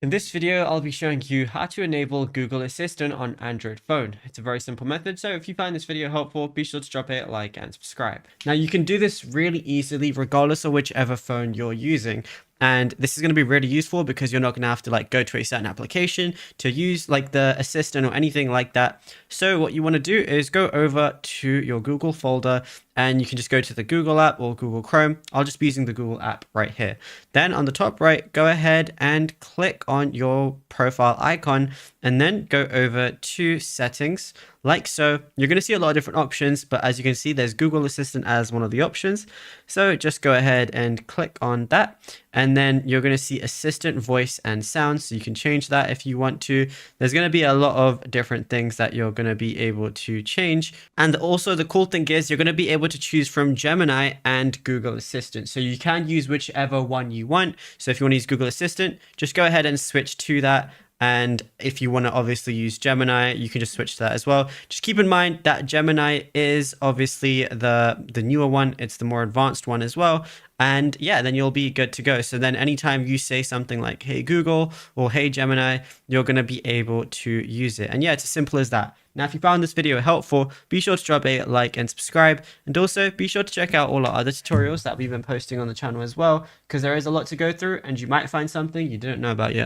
In this video, I'll be showing you how to enable Google Assistant on Android phone. It's a very simple method, so if you find this video helpful, be sure to drop a like and subscribe. Now, you can do this really easily regardless of whichever phone you're using. And this is going to be really useful because you're not going to have to go to a certain application to use like the assistant or anything like that. So what you want to do is go over to your Google folder and you can just go to the Google app or Google Chrome. I'll just be using the Google app right here. Then on the top right, go ahead and click on your profile icon and then go over to settings like so. You're going to see a lot of different options, but as you can see, there's Google Assistant as one of the options. So just go ahead and click on that. And then you're going to see assistant voice and sound. So you can change that if you want to. There's going to be a lot of different things that you're going to be able to change. And also the cool thing is you're going to be able to choose from Gemini and Google Assistant. So you can use whichever one you want. So if you want to use Google Assistant, just go ahead and switch to that. And if you want to obviously use Gemini, you can just switch to that as well. Just keep in mind that Gemini is obviously the newer one. It's the more advanced one as well. And yeah, then you'll be good to go. So then anytime you say something like, hey, Google or hey, Gemini, you're going to be able to use it. And yeah, it's as simple as that. Now, if you found this video helpful, be sure to drop a like and subscribe. And also be sure to check out all our other tutorials that we've been posting on the channel as well, because there is a lot to go through and you might find something you didn't know about yet.